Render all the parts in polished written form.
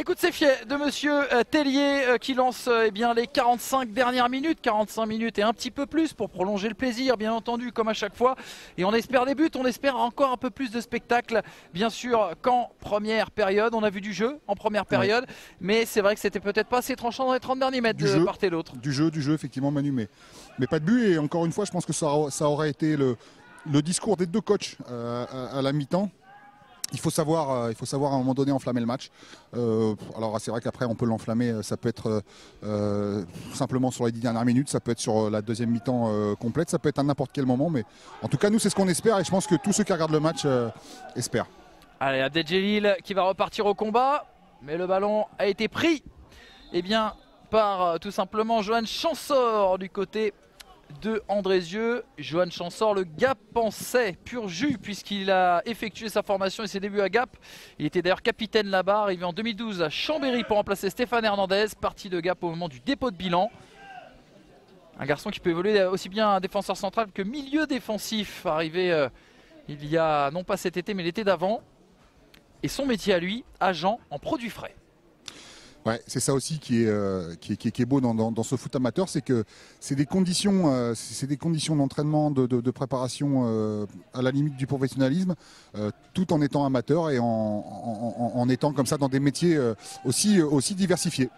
Écoute, c'est fier de monsieur Tellier qui lance eh bien, les 45 dernières minutes, 45 minutes et un petit peu plus pour prolonger le plaisir, bien entendu, comme à chaque fois. Et on espère des buts, on espère encore un peu plus de spectacle, bien sûr, qu'en première période. On a vu du jeu en première période, mais c'est vrai que c'était peut-être pas assez tranchant dans les 30 derniers mètres de part et l'autre. Du jeu, effectivement, Manu, mais pas de but. Et encore une fois, je pense que ça aurait été le discours des deux coachs à la mi-temps. Il faut savoir à un moment donné enflammer le match. Alors c'est vrai qu'après on peut l'enflammer, ça peut être simplement sur les 10 dernières minutes, ça peut être sur la deuxième mi-temps complète, ça peut être à n'importe quel moment. Mais en tout cas nous c'est ce qu'on espère et je pense que tous ceux qui regardent le match espèrent. Allez, Abdeljelil qui va repartir au combat, mais le ballon a été pris par tout simplement Johan Chansor du côté de Andrézieux. Johan Chansor, le Gap pensait pur jus puisqu'il a effectué sa formation et ses débuts à Gap. Il était d'ailleurs capitaine là-bas, arrivé en 2012 à Chambéry pour remplacer Stéphane Hernandez, parti de Gap au moment du dépôt de bilan. Un garçon qui peut évoluer aussi bien défenseur central que milieu défensif, arrivé il y a non pas cet été mais l'été d'avant. Et son métier à lui, agent en produits frais. Ouais, c'est ça aussi qui est beau dans ce foot amateur, c'est que c'est des conditions d'entraînement, de préparation à la limite du professionnalisme, tout en étant amateur et en étant comme ça dans des métiers aussi diversifiés.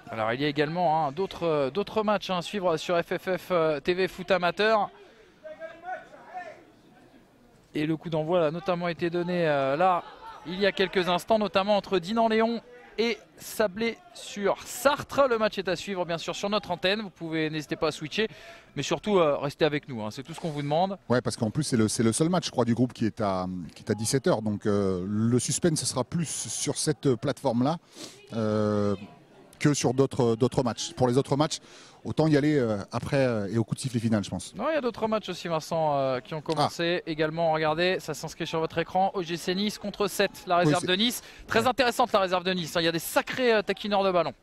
Alors il y a également d'autres matchs à suivre sur FFF TV Foot Amateur. Et le coup d'envoi a notamment été donné là il y a quelques instants, notamment entre Dinan-Léon et Sablé sur Sartre. Le match est à suivre bien sûr sur notre antenne. Vous pouvez, n'hésitez pas à switcher, mais surtout restez avec nous. C'est tout ce qu'on vous demande. Ouais, parce qu'en plus c'est le seul match, je crois, du groupe qui est à 17 h. Donc le suspense sera plus sur cette plateforme-là que sur d'autres matchs. Pour les autres matchs, autant y aller après et au coup de sifflet final, je pense. Non, il y a d'autres matchs aussi, Vincent, qui ont commencé également. Regardez, ça s'inscrit sur votre écran. OGC Nice contre 7, la réserve de Nice. Très intéressante la réserve de Nice. Il y a des sacrés taquineurs de ballon.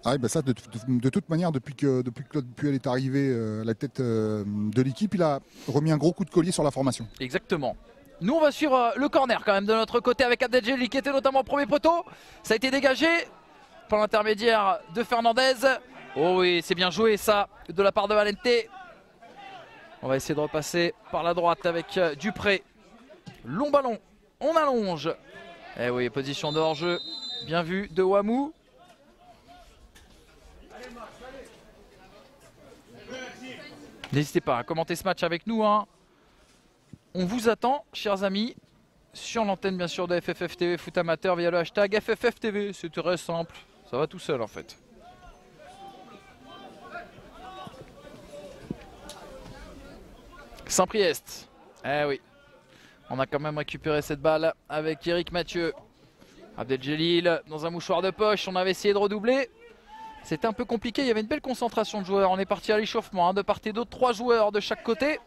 Ah, ben ça, de toute manière, depuis que Claude Puel est arrivé à la tête de l'équipe, il a remis un gros coup de collier sur la formation. Exactement. Nous, on va suivre le corner quand même de notre côté avec Abdeljelil qui était notamment au premier poteau. Ça a été dégagé par l'intermédiaire de Fernandez. Oh oui, c'est bien joué ça de la part de Valente. On va essayer de repasser par la droite avec Dupré. Long ballon, on allonge. Eh oui, position de hors-jeu, bien vu de Wamou. N'hésitez pas à commenter ce match avec nous. On vous attend, chers amis, sur l'antenne bien sûr de FFF TV Foot Amateur via le hashtag FFF TV. C'est très simple, ça va tout seul en fait. Saint-Priest. Eh oui. On a quand même récupéré cette balle avec Eric Mathieu. Abdeljelil dans un mouchoir de poche. On avait essayé de redoubler. C'était un peu compliqué. Il y avait une belle concentration de joueurs. On est parti à l'échauffement. De part et d'autre, 3 joueurs de chaque côté.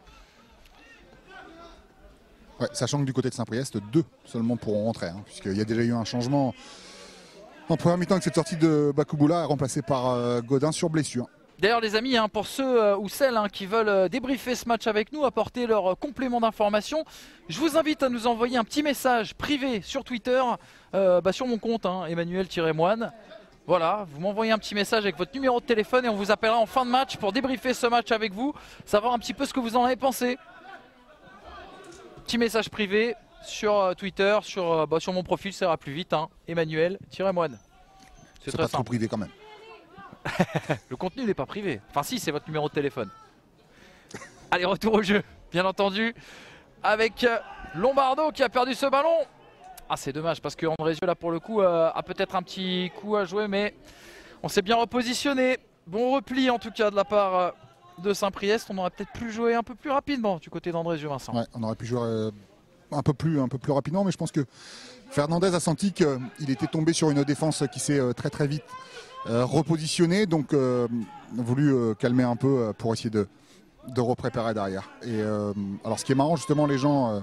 Ouais, sachant que du côté de Saint-Priest, 2 seulement pourront rentrer. Puisqu'il y a déjà eu un changement en première mi-temps avec cette sortie de Bakouboula remplacée par Godin sur blessure. D'ailleurs les amis, pour ceux ou celles qui veulent débriefer ce match avec nous, apporter leur complément d'information, je vous invite à nous envoyer un petit message privé sur Twitter, sur mon compte, Emmanuel-Moine. Voilà, vous m'envoyez un petit message avec votre numéro de téléphone et on vous appellera en fin de match pour débriefer ce match avec vous, savoir un petit peu ce que vous en avez pensé. Petit message privé sur Twitter, sur mon profil, ça ira plus vite, Emmanuel-Moine. C'est pas trop privé quand même. Le contenu n'est pas privé. Enfin si, c'est votre numéro de téléphone. Allez, retour au jeu, bien entendu, avec Lombardo qui a perdu ce ballon. Ah, c'est dommage parce que Andrézieux là pour le coup a peut-être un petit coup à jouer, mais on s'est bien repositionné. Bon repli en tout cas de la part de Saint-Priest. On aurait peut-être pu jouer un peu plus rapidement du côté d'Andrézieux, Vincent. Ouais, on aurait pu jouer un peu plus rapidement, mais je pense que Fernandez a senti qu'il était tombé sur une défense qui s'est très vite repositionné, donc voulu calmer un peu pour essayer de repréparer derrière. Et alors ce qui est marrant justement, les gens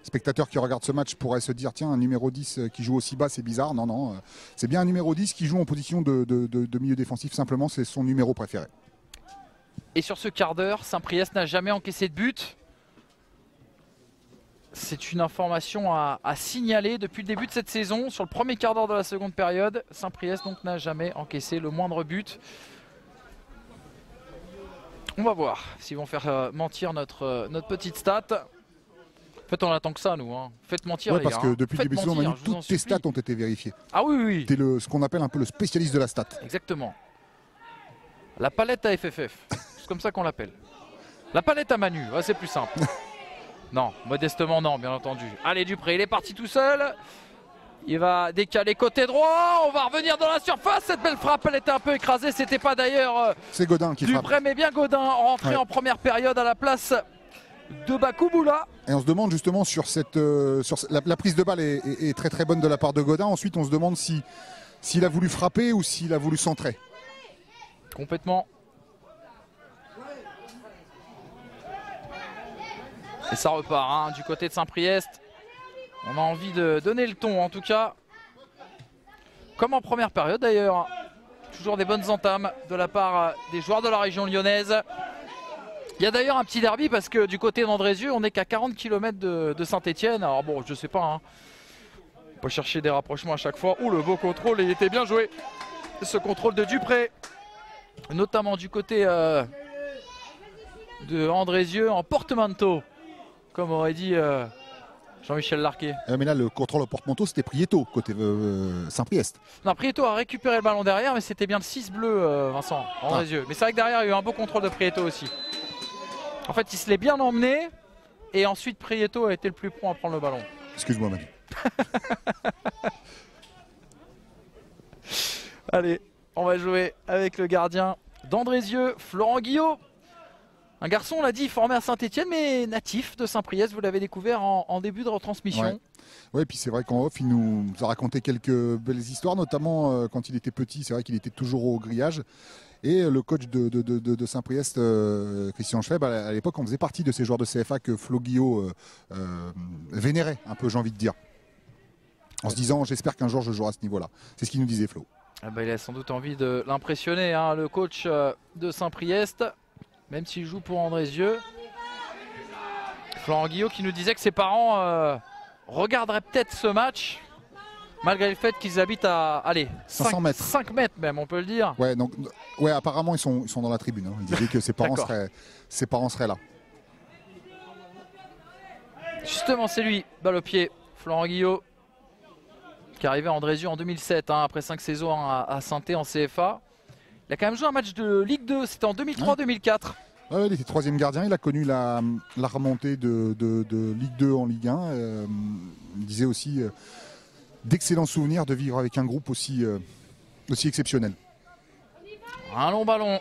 spectateurs qui regardent ce match pourraient se dire tiens, un numéro 10 qui joue aussi bas, c'est bizarre. Non, c'est bien un numéro 10 qui joue en position de milieu défensif, simplement c'est son numéro préféré. Et sur ce quart d'heure, Saint-Priest n'a jamais encaissé de but. C'est une information à signaler depuis le début de cette saison. Sur le premier quart d'heure de la seconde période, Saint-Priest donc n'a jamais encaissé le moindre but. On va voir s'ils vont faire mentir notre petite stat. En fait, on attend que ça, nous. Hein. Faites mentir, ouais, les parce gars. que depuis le Faites début de saison, mentir, Manu, toutes tes stats ont été vérifiées. Ah oui, oui. Tu es ce qu'on appelle un peu le spécialiste de la stat. Exactement. La palette à FFF. C'est comme ça qu'on l'appelle. La palette à Manu. Ouais, c'est plus simple. Non, modestement non, bien entendu. Allez, Dupré, il est parti tout seul. Il va décaler côté droit. On va revenir dans la surface. Cette belle frappe, elle était un peu écrasée. C'était pas d'ailleurs c'est Godin qui frappe. Dupré, mais bien Godin rentré en première période à la place de Bakouboula. Et on se demande justement sur la prise de balle est très très bonne de la part de Godin. Ensuite, on se demande s'il a voulu frapper ou s'il a voulu centrer. Complètement. Et ça repart hein, du côté de Saint-Priest. On a envie de donner le ton en tout cas. Comme en première période d'ailleurs. Toujours des bonnes entames de la part des joueurs de la région lyonnaise. Il y a d'ailleurs un petit derby parce que du côté d'Andrézieux, on n'est qu'à 40 km de Saint-Etienne. Alors bon, je sais pas. Hein. On peut chercher des rapprochements à chaque fois. Ouh, le beau contrôle, il était bien joué. Ce contrôle de Dupré. Notamment du côté de Andrézieux en portemanteau. Comme aurait dit Jean-Michel Larquet. Mais là, le contrôle au porte-manteau, c'était Prieto, côté Saint-Priest. Non, Prieto a récupéré le ballon derrière, mais c'était bien le 6 bleu, Vincent, Andrézieux. Mais c'est vrai que derrière, il y a eu un beau contrôle de Prieto aussi. En fait, il se l'est bien emmené. Et ensuite, Prieto a été le plus prompt à prendre le ballon. Excuse-moi, Manu. Allez, on va jouer avec le gardien d'Andrézieux, Florent Guillot. Un garçon, on l'a dit, formé à Saint-Etienne, mais natif de Saint-Priest. Vous l'avez découvert en début de retransmission. Ouais, puis c'est vrai qu'en off, il nous a raconté quelques belles histoires, notamment quand il était petit. C'est vrai qu'il était toujours au grillage. Et le coach de Saint-Priest, Christian Schweb, à l'époque, on faisait partie de ces joueurs de CFA que Flo Guillot vénérait un peu, j'ai envie de dire. En se disant, j'espère qu'un jour je jouerai à ce niveau-là. C'est ce qu'il nous disait, Flo. Ah bah, il a sans doute envie de l'impressionner, hein, le coach de Saint-Priest. Même s'il joue pour Andrézieux. Florent Guillot qui nous disait que ses parents regarderaient peut-être ce match. Malgré le fait qu'ils habitent à allez, 500 mètres. 5 mètres même, on peut le dire. Ouais, donc, ouais, apparemment ils sont dans la tribune. Hein. Il disait que ses parents seraient là. Justement, c'est lui, balle au pied. Florent Guillot qui est arrivé à Andrézieux en 2007, hein, après 5 saisons à Saint-Étienne en CFA. Il a quand même joué un match de Ligue 2, c'était en 2003-2004. Ouais, il était troisième gardien, il a connu la remontée de Ligue 2 en Ligue 1. Il disait aussi d'excellents souvenirs de vivre avec un groupe aussi exceptionnel. Un long ballon.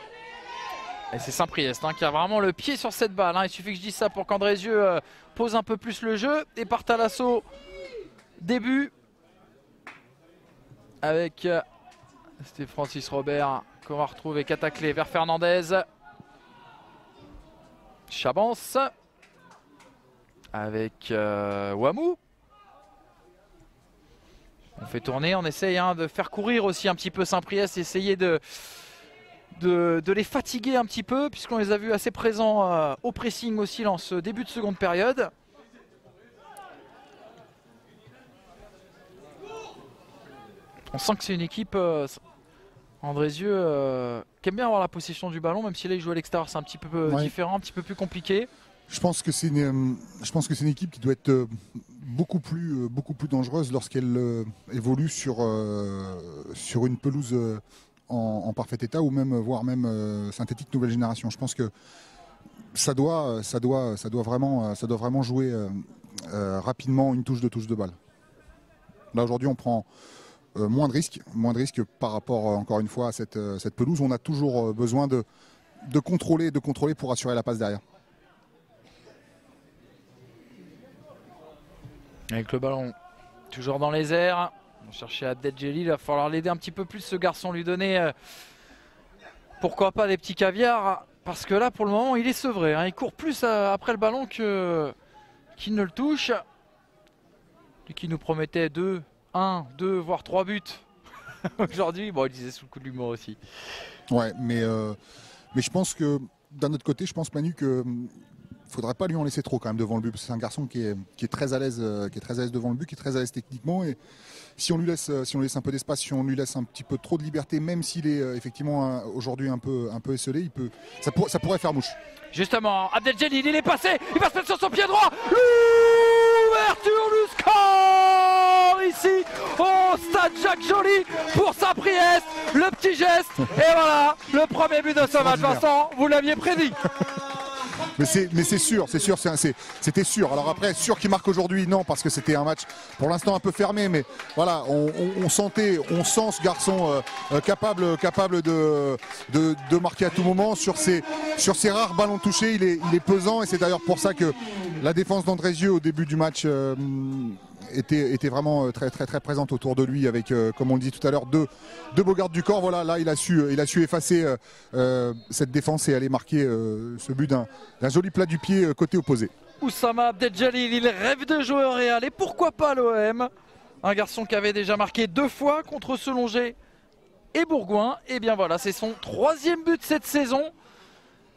Et c'est Saint-Priest hein, qui a vraiment le pied sur cette balle. Hein. Il suffit que je dise ça pour qu'Andrézieux pose un peu plus le jeu et parte à l'assaut. Début avec c'était Francis Robert qu'on va retrouver cataclé vers Fernandez. Chabance avec Wamou. On fait tourner, on essaye hein, de faire courir aussi un petit peu Saint-Priest, essayer de les fatiguer un petit peu puisqu'on les a vus assez présents au pressing aussi en ce début de seconde période. On sent que c'est une équipe Andrézieux qui aime bien avoir la possession du ballon, même si là il joue à l'extérieur, c'est un petit peu différent, un petit peu plus compliqué. Je pense que c'est une équipe qui doit être beaucoup plus dangereuse lorsqu'elle évolue sur une pelouse en parfait état ou même voire même synthétique nouvelle génération. Je pense que ça doit vraiment jouer rapidement une touche de balle. Là aujourd'hui on prend moins de risques par rapport encore une fois à cette pelouse. On a toujours besoin de contrôler pour assurer la passe derrière. Avec le ballon toujours dans les airs. On cherchait Abdeljelil, il va falloir l'aider un petit peu plus ce garçon, lui donner pourquoi pas des petits caviars. Parce que là pour le moment il est sevré. Hein. Il court plus après le ballon qu'il ne le touche. Lui qui nous promettait 1, 2, voire 3 buts. Aujourd'hui, bon, il disait sous le coup de l'humour aussi. Ouais, mais je pense que d'un autre côté, je pense Manu que faudrait pas lui en laisser trop quand même devant le but, parce que c'est un garçon qui est très à l'aise, devant le but, qui est très à l'aise techniquement, et si on lui laisse un peu d'espace, si on lui laisse un petit peu trop de liberté, même s'il est effectivement aujourd'hui un peu esselé, ça pourrait faire mouche. Justement, Abdeljelil, il est passé, il va se mettre sur son pied droit. L'ouverture du score ici au stade Jacques Joly pour Saint-Priest. Le petit geste, et voilà, le premier but de ce match. Vincent, vous l'aviez prédit. Mais c'est sûr, c'était sûr. Alors après, sûr qu'il marque aujourd'hui, non, parce que c'était un match pour l'instant un peu fermé, mais voilà, on sent ce garçon capable de marquer à tout moment. Sur ses rares ballons touchés, il est pesant, et c'est d'ailleurs pour ça que la défense d'Andrézieux au début du match était vraiment très présente autour de lui, avec, comme on le dit tout à l'heure, deux beaux gardes du corps. Voilà, là il a su effacer cette défense et aller marquer ce but d'un joli plat du pied côté opposé. Oussama Abdeljelil, il rêve de jouer au Real, et pourquoi pas l'OM. Un garçon qui avait déjà marqué 2 fois contre Selongé et Bourgoin. Et bien voilà, c'est son 3e but cette saison.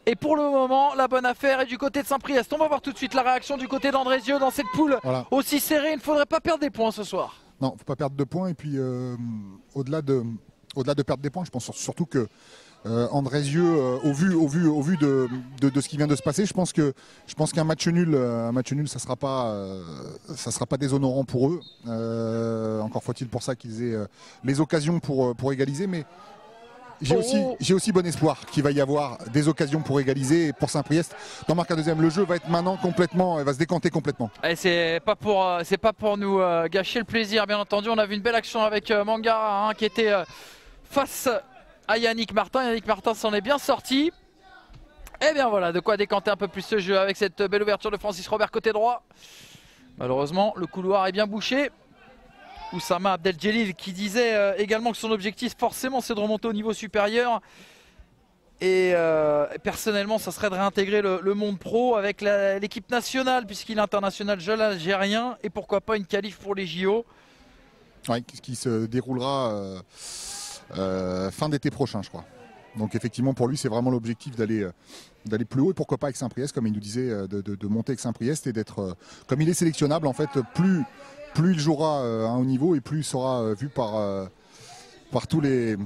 Et pour le moment, la bonne affaire est du côté de Saint-Priest. On va voir tout de suite la réaction du côté d'Andrézieux dans cette poule aussi serrée. Il ne faudrait pas perdre des points ce soir. Non, il ne faut pas perdre de points. Et puis, au-delà de perdre des points, je pense surtout que Andrézieux, au vu de ce qui vient de se passer, je pense qu'un match nul, ça sera pas déshonorant pour eux. Encore faut-il pour ça qu'ils aient les occasions pour égaliser, mais j'ai aussi bon espoir qu'il va y avoir des occasions pour égaliser, et pour Saint-Priest d'en marquer un deuxième. Le jeu va être maintenant va se décanter complètement. Et c'est pas pour nous gâcher le plaisir, bien entendu. On a vu une belle action avec Mangara, qui était face à Yannick Martin. Yannick Martin s'en est bien sorti. Et bien voilà, de quoi décanter un peu plus ce jeu avec cette belle ouverture de Francis Robert côté droit. Malheureusement, le couloir est bien bouché. Oussama Abdeljelil qui disait également que son objectif forcément c'est de remonter au niveau supérieur. Et personnellement, ça serait de réintégrer le monde pro avec l'équipe nationale, puisqu'il est international jeune algérien, et pourquoi pas une qualif pour les JO. Oui, qui se déroulera fin d'été prochain, je crois. Donc effectivement, pour lui, c'est vraiment l'objectif d'aller plus haut, et pourquoi pas avec Saint-Priest, comme il nous disait, de monter avec Saint-Priest, et d'être, comme il est sélectionnable, en fait, plus il jouera à un haut niveau, et plus il sera vu par tous les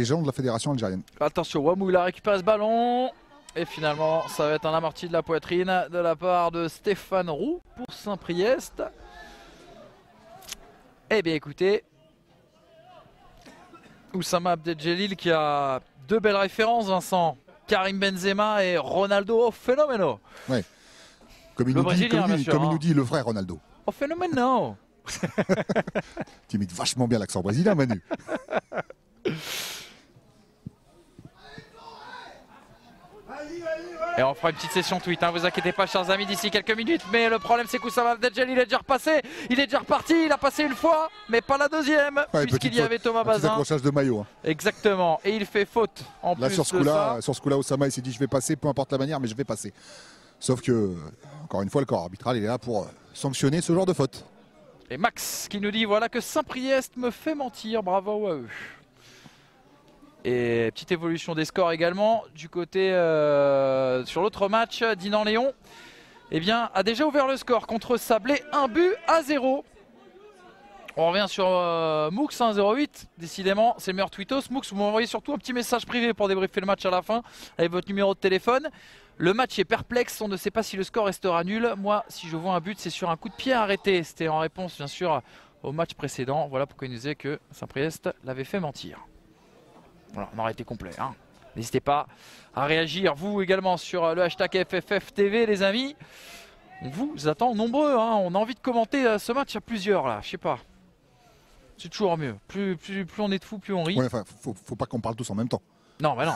gens de la fédération algérienne. Attention, Wamou, il a récupéré ce ballon, et finalement ça va être un amorti de la poitrine de la part de Stéphane Roux pour Saint-Priest. Eh bien écoutez, Oussama Abdeljelil qui a 2 belles références, Vincent. Karim Benzema et Ronaldo Fenomeno. Ouais. Comme il nous dit le vrai Ronaldo. Oh Fenomeno. Tu imites vachement bien l'accent brésilien, Manu. Et on fera une petite session tweet, hein, vous inquiétez pas chers amis, d'ici quelques minutes. Mais le problème c'est qu'Oussama Abdeljelil est déjà repassé, il est déjà reparti, il a passé une fois, mais pas la deuxième, puisqu'il y avait Thomas Bazin. Accrochage de maillot. Hein. Exactement, et il fait faute en là, plus sur ce coup-là, Oussama il s'est dit je vais passer, peu importe la manière, mais je vais passer. Sauf que, encore une fois, le corps arbitral il est là pour sanctionner ce genre de faute. Et Max qui nous dit voilà que Saint-Priest me fait mentir, bravo à eux. Et petite évolution des scores également du côté sur l'autre match, Dinan-Léon a déjà ouvert le score contre Sablé, 1-0. On revient sur Moux 1-08, décidément c'est le meilleur tweetos. Moux, vous m'envoyez surtout un petit message privé pour débriefer le match à la fin avec votre numéro de téléphone. Le match est perplexe, on ne sait pas si le score restera nul. Moi, si je vois un but, c'est sur un coup de pied arrêté. C'était en réponse bien sûr au match précédent. Voilà pourquoi il nous disait que Saint-Priest l'avait fait mentir. Voilà, on aurait été complet. Hein. N'hésitez pas à réagir, vous également, sur le hashtag FFFTV, les amis. On vous attend nombreux. Hein. On a envie de commenter ce match à plusieurs, là. Je sais pas. C'est toujours mieux. Plus on est de fous, plus on rit. Ouais, enfin, faut pas qu'on parle tous en même temps. Non, mais non.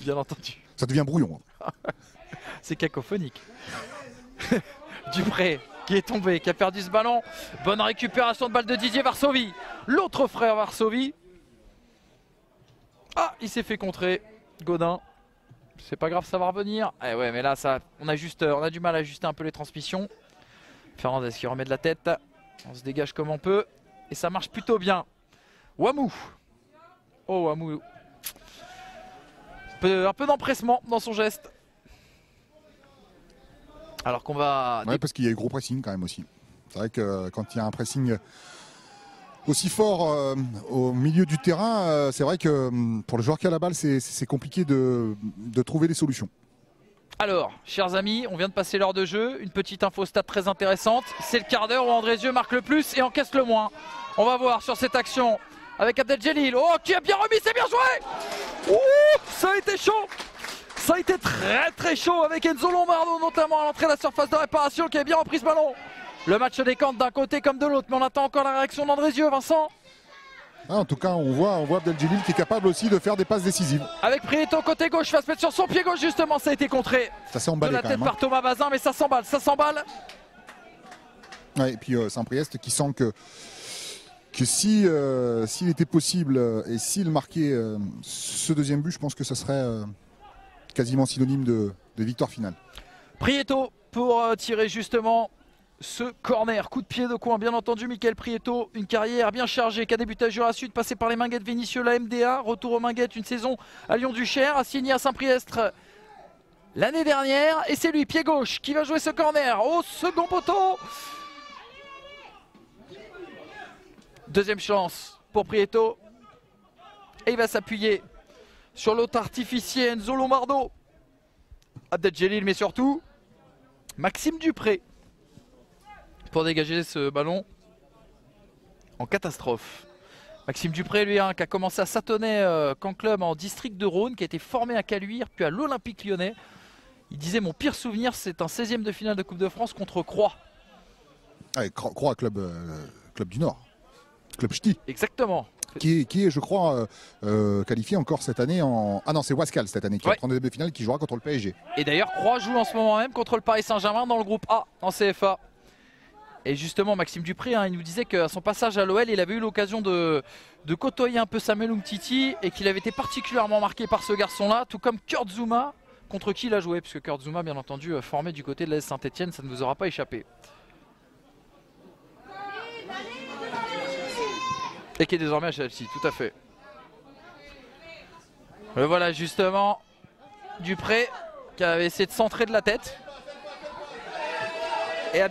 Bien entendu. Ça devient brouillon. C'est cacophonique. Dupré qui est tombé, qui a perdu ce ballon. Bonne récupération de balle de Didier Varsovie. L'autre frère Varsovie. Ah, il s'est fait contrer. Godin. C'est pas grave, ça va revenir. Eh ouais, mais là, on a du mal à ajuster un peu les transmissions. Fernandez qui remet de la tête. On se dégage comme on peut. Et ça marche plutôt bien. Wamou. Oh, Wamou. Un peu d'empressement dans son geste. Alors qu'on va... Ouais, parce qu'il y a eu gros pressing quand même aussi. C'est vrai que quand il y a un pressing aussi fort au milieu du terrain, c'est vrai que pour le joueur qui a la balle, c'est compliqué de trouver des solutions. Alors, chers amis, on vient de passer l'heure de jeu. Une petite info stat très intéressante. C'est le quart d'heure où Andrézieux marque le plus et encaisse le moins. On va voir sur cette action avec Abdeljelil. Oh, qui a bien remis, c'est bien joué. Ouh, ça a été chaud. Ça a été très très chaud avec Enzo Lombardo, notamment à l'entrée de la surface de réparation, qui a bien repris ce ballon. Le match se décante d'un côté comme de l'autre, mais on attend encore la réaction d'Andrézieux, Vincent. Ah, en tout cas, on voit Abdeljelil qui est capable aussi de faire des passes décisives. Avec Prieto côté gauche, va se mettre sur son pied gauche justement, ça a été contré. Ça s'est emballé de la quand tête même, par Thomas Bazin, mais ça s'emballe, ça s'emballe. Ouais, et puis Saint-Priest qui sent que s'il était possible et s'il marquait ce deuxième but, je pense que ça serait quasiment synonyme de victoire finale. Prieto pour tirer justement ce corner, coup de pied de coin, bien entendu. Mickaël Prieto, une carrière bien chargée, qui a débuté à Jura Sud, passé par les Minguettes Vénissieux, la MDA, retour aux Minguettes, une saison à Lyon-du-Cher, assigné à Saint-Priestre l'année dernière, et c'est lui, pied gauche, qui va jouer ce corner au second poteau. Deuxième chance pour Prieto, et il va s'appuyer sur l'autre artificier Enzo Lombardo, Abdeljelil, mais surtout Maxime Dupré pour dégager ce ballon en catastrophe. Maxime Dupré, lui, qui a commencé à Satonnet Camp Club en district de Rhône, qui a été formé à Caluire, puis à l'Olympique Lyonnais. Il disait: mon pire souvenir, c'est un 16e de finale de Coupe de France contre Croix. Ah, Croix, club du Nord, club ch'ti. Exactement. Qui est, je crois, qualifié encore cette année en... Ah non, c'est Wascal cette année, qui est en 32e de finale, qui jouera contre le PSG. Et d'ailleurs, Croix joue en ce moment même contre le Paris Saint-Germain dans le groupe A en CFA. Et justement, Maxime Dupré, il nous disait qu'à son passage à l'OL, il avait eu l'occasion de côtoyer un peu Samuel Umtiti et qu'il avait été particulièrement marqué par ce garçon-là, tout comme Kurt Zouma, contre qui il a joué, puisque Kurt Zouma, bien entendu, formé du côté de l'AS Saint-Etienne, ça ne vous aura pas échappé. Et qui est désormais à Chelsea, tout à fait. Le voilà justement, Dupré, qui avait essayé de centrer de la tête. Et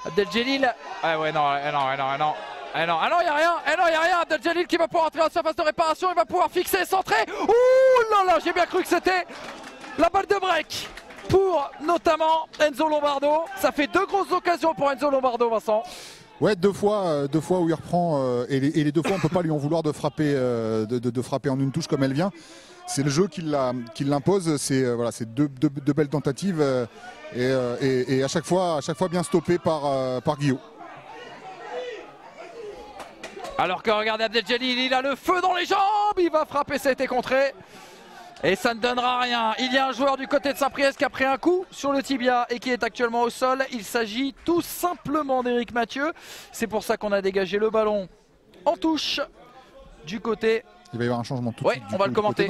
Abdeljelil. Ah ouais, non. Ah non, il n'y a rien. Abdeljelil qui va pouvoir entrer à la surface de réparation. Il va pouvoir fixer et centrer. Ouh là là, j'ai bien cru que c'était la balle de break pour notamment Enzo Lombardo. Ça fait deux grosses occasions pour Enzo Lombardo, Vincent. Ouais, deux fois où il reprend et les deux fois on ne peut pas lui en vouloir de frapper, de frapper en une touche comme elle vient. C'est le jeu qui l'impose. C'est voilà, deux belles tentatives et à chaque fois bien stoppé par Guillaume. Alors que regardez Abdeljelil, il a le feu dans les jambes, il va frapper, ça a été contré. Et ça ne donnera rien. Il y a un joueur du côté de Saint-Priest qui a pris un coup sur le tibia et qui est actuellement au sol. Il s'agit tout simplement d'Éric Mathieu. C'est pour ça qu'on a dégagé le ballon en touche du côté. Il va y avoir un changement tout de suite. On va le commenter.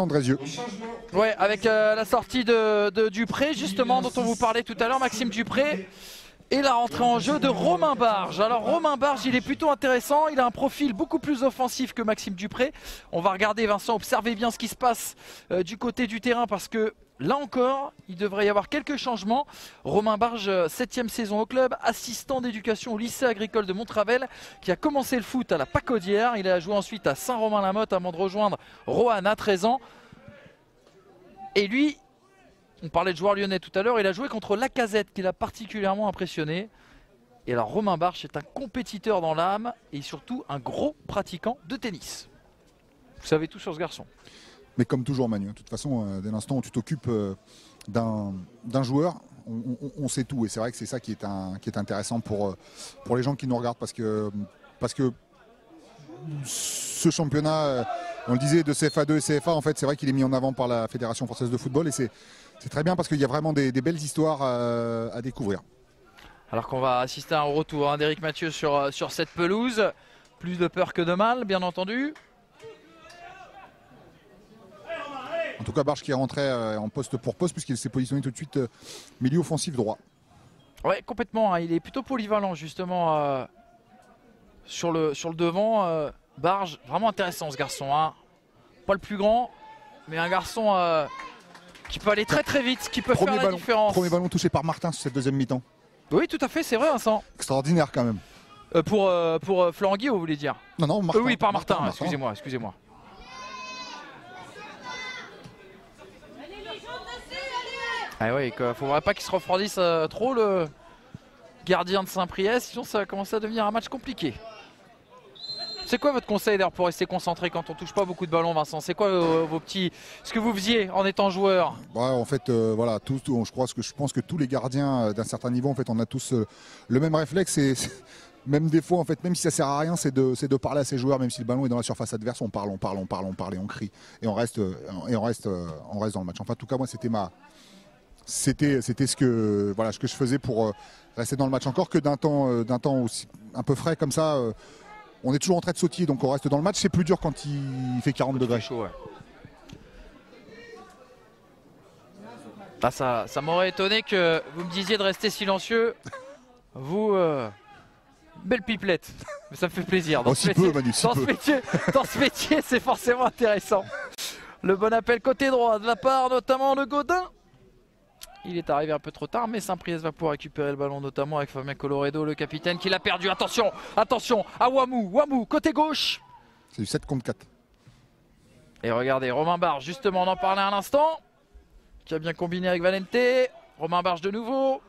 Ouais, avec la sortie de Dupré, justement, dont on vous parlait tout à l'heure, Maxime Dupré. Et la rentrée en jeu de Romain Barge. Alors Romain Barge, il est plutôt intéressant, il a un profil beaucoup plus offensif que Maxime Dupré. On va regarder, Vincent, observez bien ce qui se passe du côté du terrain, parce que là encore, il devrait y avoir quelques changements. Romain Barge, 7e saison au club, assistant d'éducation au lycée agricole de Montravel, qui a commencé le foot à la Pacaudière. Il a joué ensuite à Saint-Romain-la-Motte avant de rejoindre Roanne à 13 ans. Et lui, on parlait de joueur lyonnais tout à l'heure, il a joué contre Lacazette qui l'a particulièrement impressionné. Et alors Romain Barge est un compétiteur dans l'âme et surtout un gros pratiquant de tennis. Vous savez tout sur ce garçon. Mais comme toujours Manu, de toute façon, dès l'instant où tu t'occupes d'un joueur, on sait tout. Et c'est vrai que c'est ça qui est intéressant pour les gens qui nous regardent, parce que ce championnat, on le disait, de CFA2 et CFA, en fait, c'est vrai qu'il est mis en avant par la Fédération française de football, et c'est très bien parce qu'il y a vraiment des belles histoires à découvrir. Alors qu'on va assister à un retour d'Éric Mathieu sur cette pelouse. Plus de peur que de mal, bien entendu. En tout cas, Barge qui est rentré en poste pour poste, puisqu'il s'est positionné tout de suite milieu offensif droit. Ouais, complètement. Il est plutôt polyvalent, justement, sur le devant. Barge, vraiment intéressant ce garçon. Pas le plus grand, mais un garçon qui peut aller très très vite, qui peut faire la différence. Premier ballon touché par Martin sur cette deuxième mi-temps. Oui, tout à fait, c'est vrai, Vincent. Extraordinaire quand même. Pour Florent Guillot, vous voulez dire? Non, Martin. Oui, par Martin. Excusez-moi. Ah oui, il faudrait pas qu'il se refroidisse trop le gardien de Saint-Priest, sinon ça va commencer à devenir un match compliqué. C'est quoi votre conseil d'ailleurs pour rester concentré quand on touche pas beaucoup de ballons, Vincent? C'est quoi vos petits, ce que vous faisiez en étant joueur? Ouais, en fait, voilà, je pense que tous les gardiens d'un certain niveau, en fait, on a tous le même réflexe. Et même des fois, en fait, même si ça sert à rien, c'est de parler à ses joueurs, même si le ballon est dans la surface adverse, on parle et on crie et on reste dans le match. Enfin, en tout cas, moi, c'était ce que je faisais pour rester dans le match. Encore que d'un temps aussi un peu frais comme ça, on est toujours en train de sautiller, donc on reste dans le match. C'est plus dur quand il fait 40 degrés. Chaud, ouais. Ah, ça m'aurait étonné que vous me disiez de rester silencieux. Vous, belle pipelette, mais ça me fait plaisir. Dans ce métier, c'est forcément intéressant. Le bon appel côté droit de la part notamment de Gaudin. Il est arrivé un peu trop tard, mais Saint-Priest va pouvoir récupérer le ballon, notamment avec Fabien Coloredo, le capitaine, qui l'a perdu. Attention à Wamou, côté gauche. C'est du 7 contre 4. Et regardez, Romain Barge, justement, on en parlait un instant, qui a bien combiné avec Valente. Romain Barge de nouveau.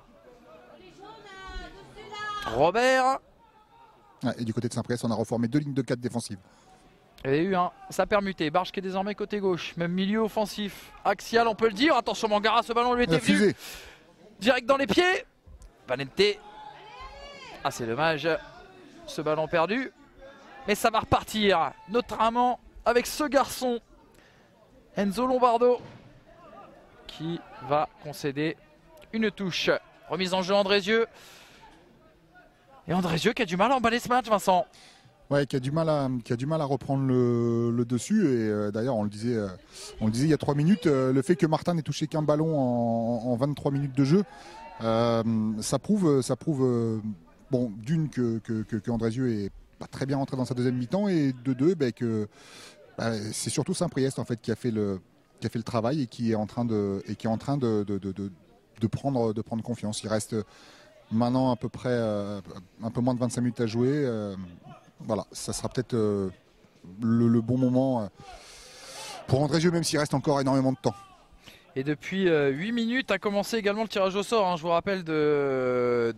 Robert. Et du côté de Saint-Priest, on a reformé 2 lignes de 4 défensives. Il y a eu ça permuté. Barge qui est désormais côté gauche. Même milieu offensif. Axial, on peut le dire. Attention, Mangara, ce ballon lui était venu. Direct dans les pieds. Valente. Ah, c'est dommage. Ce ballon perdu. Mais ça va repartir. Notamment avec ce garçon. Enzo Lombardo. Qui va concéder une touche. Remise en jeu Andrézieux. Et Andrézieux qui a du mal à emballer ce match, Vincent. Ouais, qui a du mal à reprendre le dessus. Et d'ailleurs, on le disait il y a 3 minutes, le fait que Martin n'ait touché qu'un ballon en 23 minutes de jeu, ça prouve bon, d'une que Andrézieux est pas très bien rentré dans sa deuxième mi-temps, et de deux, que c'est surtout Saint-Priest en fait qui a fait le travail et qui est en train de prendre confiance. Il reste maintenant à peu près un peu moins de 25 minutes à jouer. Voilà, ça sera peut-être le bon moment pour Andrézieux, même s'il reste encore énormément de temps. Et depuis 8 minutes a commencé également le tirage au sort, hein, je vous rappelle, de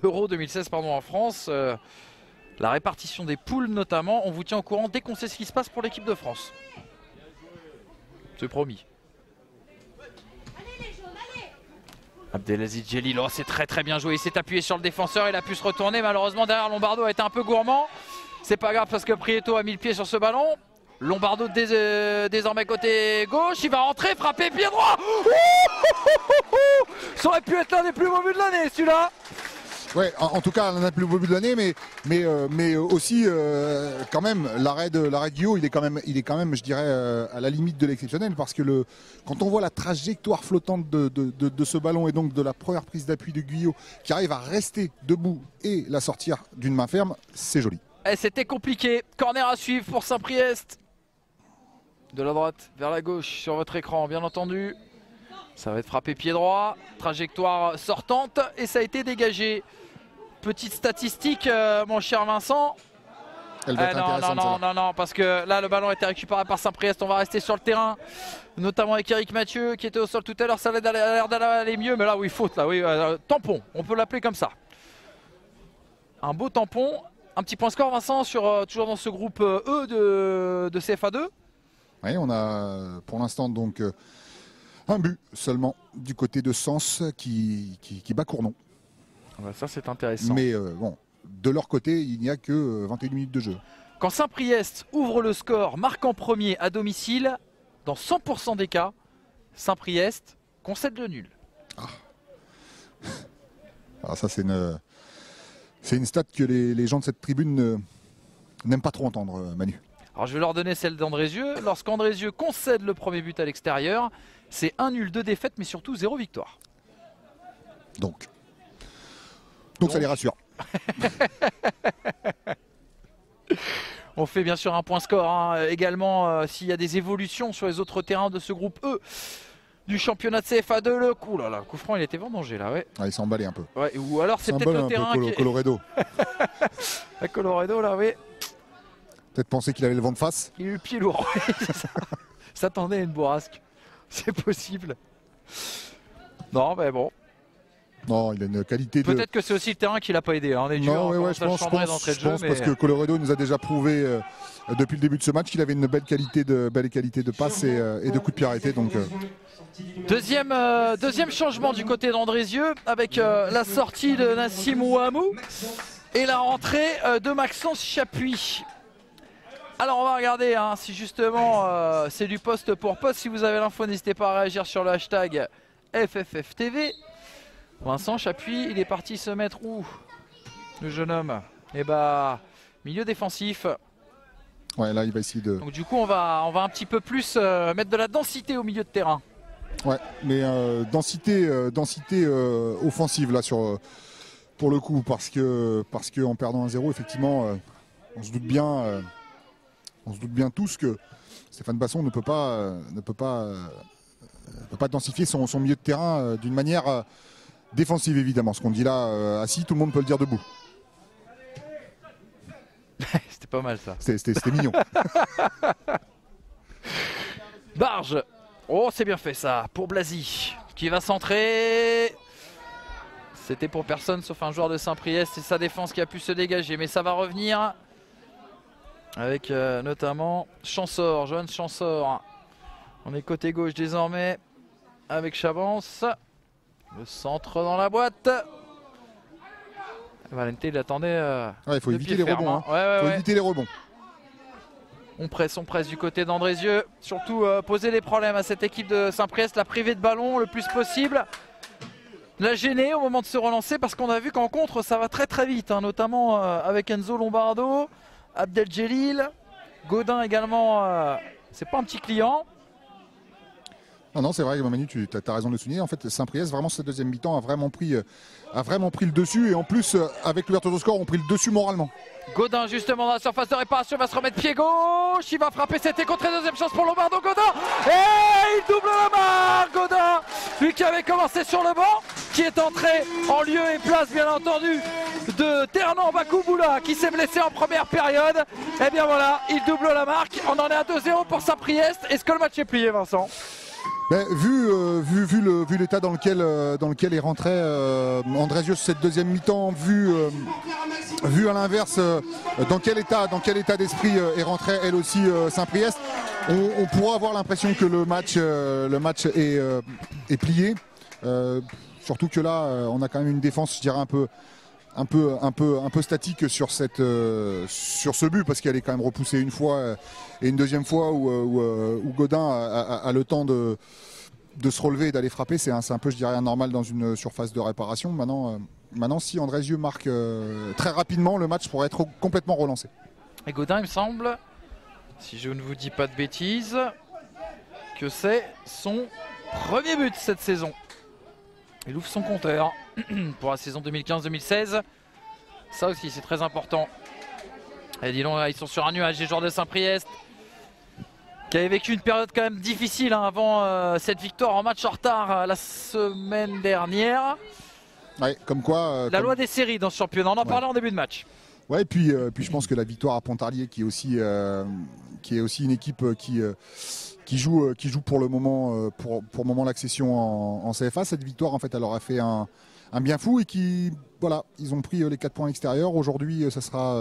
l'Euro 2016 en France. La répartition des poules notamment, on vous tient au courant dès qu'on sait ce qui se passe pour l'équipe de France. C'est promis. Abdelaziz Djelil, c'est très bien joué, il s'est appuyé sur le défenseur, il a pu se retourner, malheureusement derrière Lombardo a été un peu gourmand. C'est pas grave parce que Prieto a mis le pied sur ce ballon. Lombardo désormais côté gauche, il va rentrer, frapper, pied droit. Ça aurait pu être l'un des plus beaux buts de l'année celui-là. Ouais, en tout cas, l'un des plus beaux buts de l'année, mais aussi quand même l'arrêt de Guillot, il est quand même, je dirais, à la limite de l'exceptionnel, parce que quand on voit la trajectoire flottante de ce ballon et donc de la première prise d'appui de Guillot qui arrive à rester debout et la sortir d'une main ferme, c'est joli. C'était compliqué. Corner à suivre pour Saint-Priest. De la droite vers la gauche sur votre écran, bien entendu. Ça va être frappé pied droit, trajectoire sortante et ça a été dégagé. Petite statistique, mon cher Vincent. Elle va être intéressante, non, parce que là le ballon a été récupéré par Saint-Priest. On va rester sur le terrain, notamment avec Eric Mathieu qui était au sol tout à l'heure. Ça a l'air d'aller mieux, mais là oui, faute, là, oui, tampon, on peut l'appeler comme ça. Un beau tampon. Un petit point score, Vincent, toujours dans ce groupe E de CFA2. Oui, on a pour l'instant donc un but seulement du côté de Sens qui bat Cournon. Ça c'est intéressant. Mais bon, de leur côté, il n'y a que 21 minutes de jeu. Quand Saint-Priest ouvre le score, marque en premier à domicile, dans 100% des cas, Saint-Priest concède le nul. Alors ça c'est une stat que les gens de cette tribune n'aiment pas trop entendre, Manu. Alors je vais leur donner celle d'Andrézieux. Lorsqu'Andrézieux concède le premier but à l'extérieur, c'est 1 nul, 2 défaites, mais surtout 0 victoire. Donc ça les rassure. On fait bien sûr un point score hein, également s'il y a des évolutions sur les autres terrains de ce groupe E du championnat de CFA2. Le coup, là, le coup franc il était vendangé là, ouais. Ah, il s'est emballé un peu. Ouais, ou alors c'est peut-être le terrain qui est... Coloredo. La Coloredo là, oui. Peut-être penser qu'il avait le vent de face. Il a eu le pied lourd. S'attendait à une bourrasque. C'est possible. Non, mais bon. Non, il a une qualité de... Peut-être que c'est aussi le terrain qui l'a pas aidé. Hein. On est dur. Non, ouais, je pense parce que Coloredo nous a déjà prouvé depuis le début de ce match qu'il avait une belle qualité de passe et de coups de pied arrêtés. Donc, Deuxième changement du côté d'Andrézieux avec la sortie de Nassim Ouamou et la rentrée de Maxence Chapuis. Alors on va regarder hein, si justement c'est du poste pour poste. Si vous avez l'info, n'hésitez pas à réagir sur le hashtag FFFTV. Vincent Chapuis, il est parti se mettre où, le jeune homme? Eh bah, milieu défensif. Ouais, là il va essayer de... Donc du coup on va un petit peu plus mettre de la densité au milieu de terrain. Ouais, mais densité offensive là pour le coup, parce que en perdant 1-0, effectivement, on se doute bien tous que Stéphane Basson ne peut pas densifier son milieu de terrain d'une manière défensive évidemment. Ce qu'on dit là assis, tout le monde peut le dire debout. C'était pas mal ça. C'était mignon. Barge. Oh, c'est bien fait ça pour Blasi qui va centrer. C'était pour personne sauf un joueur de Saint-Priest. C'est sa défense qui a pu se dégager, mais ça va revenir avec notamment Champsaur, Johan Champsaur. On est côté gauche désormais avec Chabance. Le centre dans la boîte. Valente il attendait. Ouais, il faut éviter les rebonds. Hein. Ouais. Éviter les rebonds. On presse du côté d'Andrézieux. Surtout poser des problèmes à cette équipe de Saint-Priest, la priver de ballon le plus possible. La gêner au moment de se relancer parce qu'on a vu qu'en contre ça va très très vite, hein, notamment avec Enzo Lombardo, Abdeljelil, Godin également. C'est pas un petit client. Non, c'est vrai, Manu, tu as raison de le souligner. En fait, Saint-Priest, vraiment, cette deuxième mi-temps a vraiment pris le dessus. Et en plus, avec l'ouverture de score, on pris le dessus moralement. Godin, justement, dans la surface de réparation, va se remettre pied gauche. Il va frapper, c'était contre. Deuxième chance pour Lombardo. Godin. Et il double la marque. Godin, lui qui avait commencé sur le banc, qui est entré en lieu et place, bien entendu, de Ternan Bakouboula, qui s'est blessé en première période. Et bien voilà, il double la marque. On en est à 2-0 pour Saint-Priest. Est-ce que le match est plié, Vincent? Ben, vu l'état dans lequel est rentré Andrézieux cette deuxième mi-temps, vu à l'inverse dans quel état d'esprit est rentré elle aussi Saint-Priest, on pourra avoir l'impression que le match est plié. Surtout que là, on a quand même une défense, je dirais, un peu statique sur ce but, parce qu'elle est quand même repoussée une fois et une deuxième fois où Godin a le temps de se relever et d'aller frapper. C'est un peu, je dirais, anormal dans une surface de réparation. Maintenant, si Andrézieux marque très rapidement, le match pourrait être complètement relancé. Et Godin, il me semble, si je ne vous dis pas de bêtises, que c'est son premier but cette saison. Il ouvre son compteur pour la saison 2015-2016. Ça aussi, c'est très important. Et dis donc, ils sont sur un nuage, les joueurs de Saint-Priest, qui avaient vécu une période quand même difficile hein, avant cette victoire en match en retard la semaine dernière. Ouais, comme quoi... loi des séries dans ce championnat, on en parlait en début de match. Ouais, et puis je pense que la victoire à Pontarlier, qui est aussi une équipe qui joue pour le moment l'accession en CFA, cette victoire en fait elle leur a fait un bien fou, et ils ont pris les 4 points extérieurs. Aujourd'hui ça sera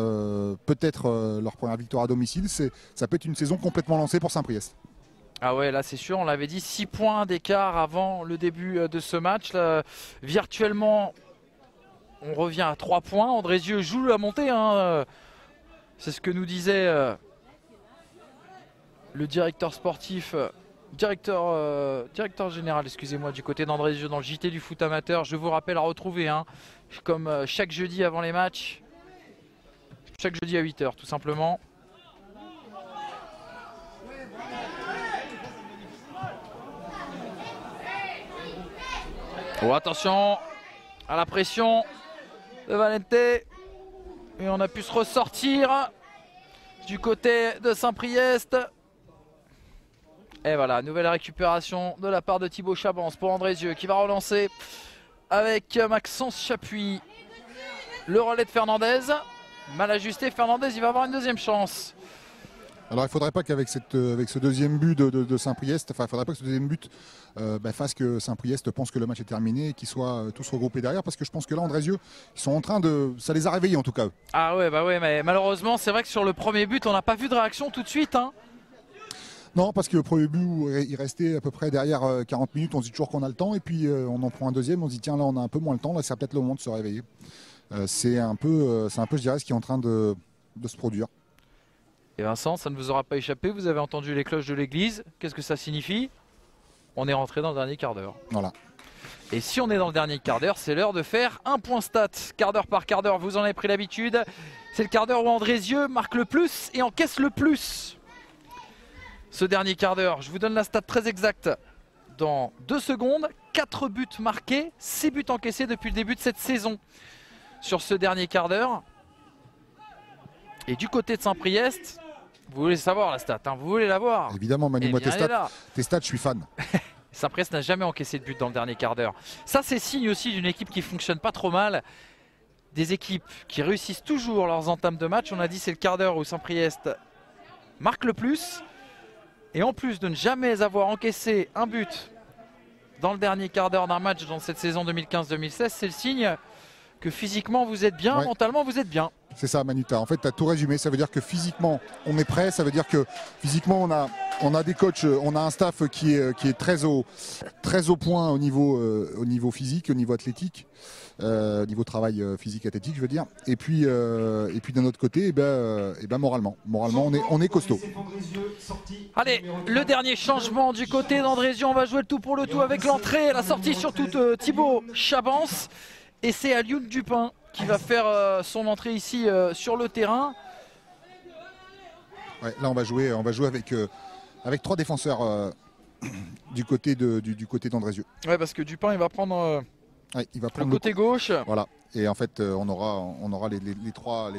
peut-être leur première victoire à domicile. Ça peut être une saison complètement lancée pour Saint-Priest. Ah ouais, là c'est sûr, on l'avait dit, 6 points d'écart avant le début de ce match. Là, virtuellement on revient à 3 points. Andrézieux joue la montée hein. C'est ce que nous disait le directeur sportif, directeur général, excusez-moi, du côté d'Andrézieux dans le JT du foot amateur. Je vous rappelle à retrouver, hein, comme chaque jeudi avant les matchs, chaque jeudi à 8 h tout simplement. Oh, attention à la pression de Valente. Et on a pu se ressortir. du côté de Saint-Priest. Et voilà, nouvelle récupération de la part de Thibaut Chabance pour Andrézieux qui va relancer avec Maxence Chapuis. Le relais de Fernandez, mal ajusté, Fernandez il va avoir une deuxième chance. Alors il ne faudrait pas qu'avec ce deuxième but de Saint-Priest, enfin il ne faudrait pas que ce deuxième but fasse que Saint-Priest pense que le match est terminé et qu'ils soient tous regroupés derrière, parce que je pense que là Andrézieux, ils sont en train de... ça les a réveillés en tout cas. Ah ouais, bah ouais, mais malheureusement c'est vrai que sur le premier but on n'a pas vu de réaction tout de suite. Hein. Non, parce que le premier but, il restait à peu près derrière 40 minutes, on se dit toujours qu'on a le temps, et puis on en prend un deuxième, on se dit tiens là on a un peu moins le temps, là c'est peut-être le moment de se réveiller. C'est un peu, je dirais, ce qui est en train de se produire. Et Vincent, ça ne vous aura pas échappé, vous avez entendu les cloches de l'église. Qu'est-ce que ça signifie? On est rentré dans le dernier quart d'heure. Voilà. Et si on est dans le dernier quart d'heure, c'est l'heure de faire un point stat. Quart d'heure par quart d'heure, vous en avez pris l'habitude. C'est le quart d'heure où Andrézieux marque le plus et encaisse le plus. Ce dernier quart d'heure, je vous donne la stat très exacte. Dans 2 secondes, 4 buts marqués, 6 buts encaissés depuis le début de cette saison. Sur ce dernier quart d'heure. Et du côté de Saint-Priest, vous voulez savoir la stat, hein, vous voulez la voir? Évidemment Manu, moi tes stats, je suis fan. Saint-Priest n'a jamais encaissé de but dans le dernier quart d'heure. Ça c'est signe aussi d'une équipe qui fonctionne pas trop mal. Des équipes qui réussissent toujours leurs entames de match. On a dit c'est le quart d'heure où Saint-Priest marque le plus. Et en plus de ne jamais avoir encaissé un but dans le dernier quart d'heure d'un match dans cette saison 2015-2016, c'est le signe que physiquement vous êtes bien, mentalement vous êtes bien. C'est ça Manuta, en fait tu as tout résumé, ça veut dire que physiquement on est prêt, ça veut dire que physiquement on a des coachs, on a un staff qui est très au point au niveau physique, au niveau athlétique, niveau travail physique athlétique je veux dire, et puis d'un autre côté moralement on est costaud. Allez, le dernier changement du côté d'Andrézieux, on va jouer le tout pour le tout avec l'entrée et la sortie surtout de Thibaut Chabance. Et c'est Alioune Dupin qui va faire son entrée ici sur le terrain. Ouais, là on va jouer avec 3 défenseurs du côté d'Andrézieux. Ouais, parce que Dupin il va prendre, le côté gauche. Voilà. Et en fait on aura les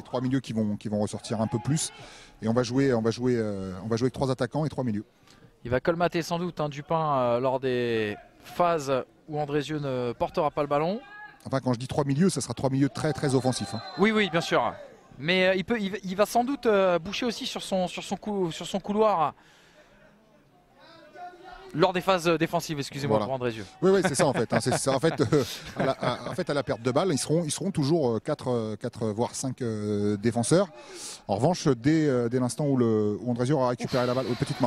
trois milieux qui vont ressortir un peu plus. Et on va jouer avec 3 attaquants et 3 milieux. Il va colmater sans doute Dupin lors des phases où Andrézieux ne portera pas le ballon. Enfin, quand je dis 3 milieux, ça sera 3 milieux très très offensifs. Hein. Oui, bien sûr. Mais il va sans doute boucher aussi sur son couloir lors des phases défensives, excusez-moi, pour Andrézieux. Oui, c'est ça en fait. Hein, en fait, à la perte de balle, ils seront toujours 4 voire 5 défenseurs. En revanche, dès l'instant où Andrézieux aura récupéré la balle, petite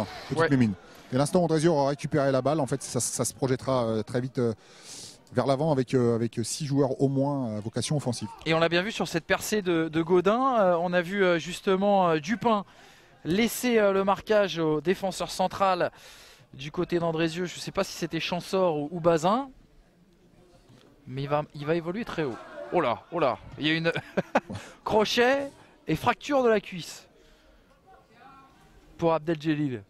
mémine. Dès l'instant où Andrézieux aura récupéré la balle, en fait, ça se projettera très vite. Vers l'avant avec 6 joueurs au moins à vocation offensive. Et on l'a bien vu sur cette percée de Gaudin, on a vu justement Dupin laisser le marquage au défenseur central du côté d'Andrézieux. Je ne sais pas si c'était Champsaur ou Bazin, mais il va évoluer très haut. Oh là, il y a une crochet et fracture de la cuisse pour Abdeljelil.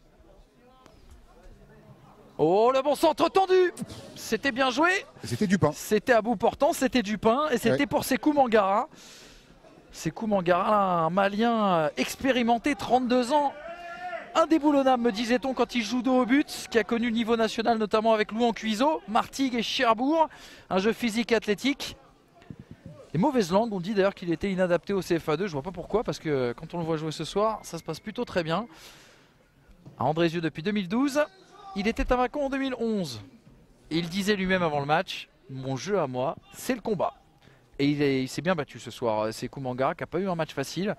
Oh, le bon centre tendu. C'était bien joué. C'était Dupin. C'était à bout portant, c'était Dupin. Et c'était pour Sékou Mangara. Sékou Mangara, un Malien expérimenté, 32 ans. Indéboulonnable, me disait-on, quand il joue dos au but. Qui a connu le niveau national, notamment avec Louan Cuiseau, Martigues et Cherbourg. Un jeu physique et athlétique. Les mauvaises langues ont dit d'ailleurs qu'il était inadapté au CFA2. Je vois pas pourquoi, parce que quand on le voit jouer ce soir, ça se passe plutôt très bien. À Andrézieux depuis 2012. Il était à Mâcon en 2011. Et il disait lui-même avant le match, mon jeu à moi, c'est le combat. Et il s'est bien battu ce soir. Sékou Mangara qui n'a pas eu un match facile.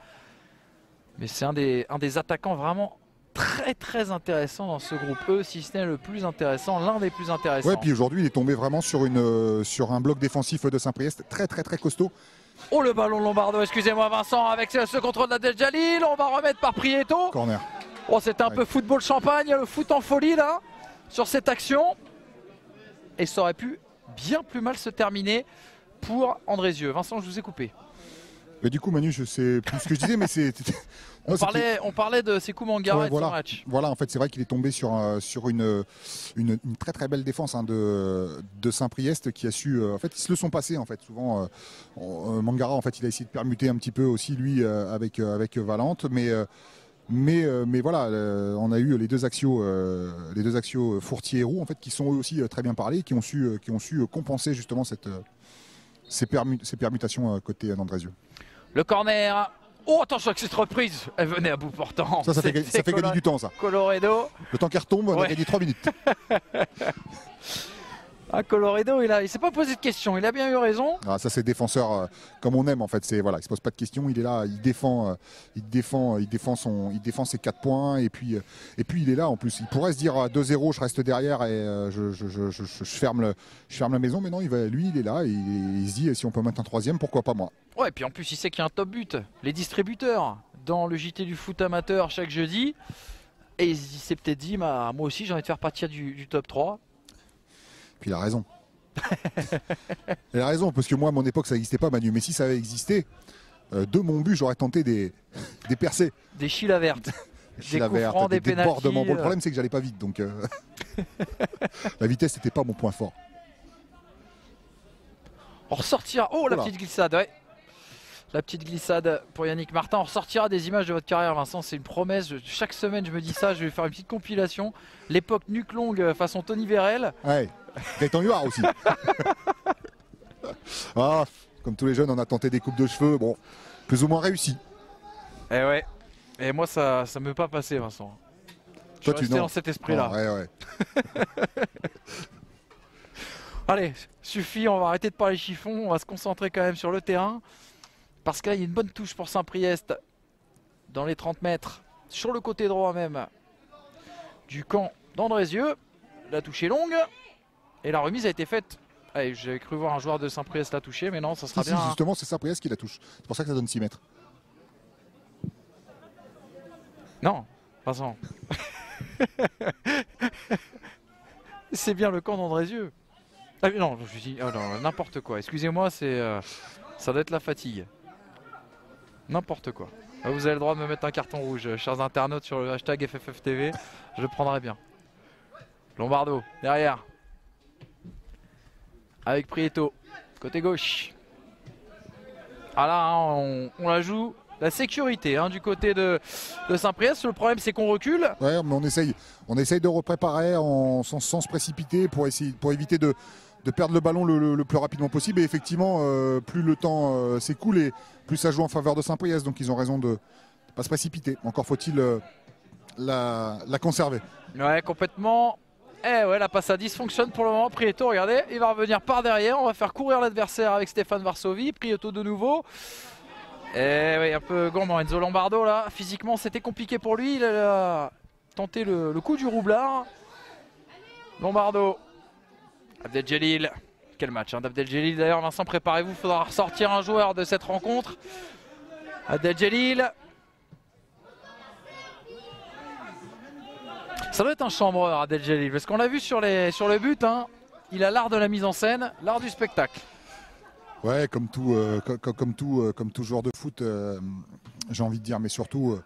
Mais c'est un des attaquants vraiment très très intéressants dans ce groupe E, si ce n'est le plus intéressant, l'un des plus intéressants. Ouais, puis aujourd'hui il est tombé vraiment sur un bloc défensif de Saint-Priest très très très costaud. Oh, le ballon Lombardo, excusez-moi Vincent, avec ce contrôle d'Abdeljelil, on va remettre par Prieto. Corner. Oh, c'était un peu football champagne, le foot en folie là, sur cette action. Et ça aurait pu bien plus mal se terminer pour Andrézieux. Vincent, je vous ai coupé. Mais du coup, Manu, je sais plus ce que je disais, mais c'est... On parlait de Sékou Mangara et de son match. Voilà, en fait, c'est vrai qu'il est tombé sur une très très belle défense de Saint-Priest qui a su... en fait, ils se le sont passés, en fait. Souvent, Mangara, en fait, il a essayé de permuter un petit peu aussi, lui, avec Valente, mais Mais voilà, on a eu les deux axiaux Fourtier et Roux en fait, qui sont eux aussi très bien parlés, qui ont su compenser justement ces permutations côté Nandrézieux. Le corner. Oh, attention avec cette reprise. Elle venait à bout portant. Ça fait gagner du temps, ça. Colloredo. Le temps qu'elle retombe, on a gagné 3 minutes. Ah, Colloredo, il s'est pas posé de questions, il a bien eu raison. Ah, ça c'est défenseur comme on aime en fait. Voilà, il se pose pas de questions, il est là, il défend ses 4 points et puis il est là en plus. Il pourrait se dire 2-0, je reste derrière et je ferme la maison, mais non, lui il est là et il se dit si on peut mettre un 3e, pourquoi pas moi. Ouais, et puis en plus il sait qu'il y a un top but, les distributeurs dans le JT du foot amateur chaque jeudi. Et il s'est peut-être dit, moi aussi j'ai envie de faire partie du top 3. Puis il a raison. Il a raison, parce que moi, à mon époque, ça n'existait pas, Manu. Mais si ça avait existé, de mon but, j'aurais tenté des percées. Des chilas vertes. Des coups francs, des débordements. Bon, le problème, c'est que j'allais pas vite. Donc, la vitesse n'était pas mon point fort. On ressortira. Oh, la petite glissade, ouais. La petite glissade pour Yannick Martin. On ressortira des images de votre carrière, Vincent. C'est une promesse. Chaque semaine, je me dis ça. Je vais faire une petite compilation. L'époque nuque longue façon Tony Vérel. Ouais. Gaëtan Huard aussi. Ah, comme tous les jeunes, on a tenté des coupes de cheveux. Bon, plus ou moins réussi. Et ouais. Et moi, ça ne m'est pas passé, Vincent. Je suis resté dans cet esprit-là. Ouais, ouais. Allez, suffit. On va arrêter de parler chiffon. On va se concentrer quand même sur le terrain. Parce que là, il y a une bonne touche pour Saint-Priest dans les 30 mètres, sur le côté droit même du camp d'Andrézieux. La touche est longue et la remise a été faite. J'avais cru voir un joueur de Saint-Priest la toucher, mais non, ça sera bien. Justement, c'est Saint-Priest qui la touche. C'est pour ça que ça donne 6 mètres. Non, Vincent. C'est bien le camp d'Andrézieux. Ah, non, je dis n'importe quoi. Excusez-moi, ça doit être la fatigue. N'importe quoi. Vous avez le droit de me mettre un carton rouge, chers internautes, sur le hashtag FFFTV. Je le prendrai bien. Lombardo, derrière. Avec Prieto, côté gauche. Ah là, hein, on la joue. La sécurité du côté de Saint-Priest. Le problème, c'est qu'on recule. Ouais, mais on essaye de repréparer sans se précipiter pour éviter de perdre le ballon le plus rapidement possible. Et effectivement, plus le temps s'écoule et plus ça joue en faveur de Saint-Priest. Donc ils ont raison de ne pas se précipiter. Encore faut-il la conserver. Ouais, complètement. Ouais, la passade fonctionne pour le moment. Prieto, regardez, il va revenir par derrière. On va faire courir l'adversaire avec Stéphane Varsovie. Prieto de nouveau. Et oui, un peu gourmand Enzo Lombardo là. Physiquement, c'était compliqué pour lui. Il a tenté le coup du roublard. Lombardo. Abdeljelil. Quel match d'Abdeljelil d'ailleurs. Vincent, préparez-vous. Il faudra ressortir un joueur de cette rencontre. Abdeljelil. Ça doit être un chambreur, Abdeljelil, parce qu'on l'a vu sur le but. Il a l'art de la mise en scène, l'art du spectacle. Ouais, comme tout joueur de foot, j'ai envie de dire, mais surtout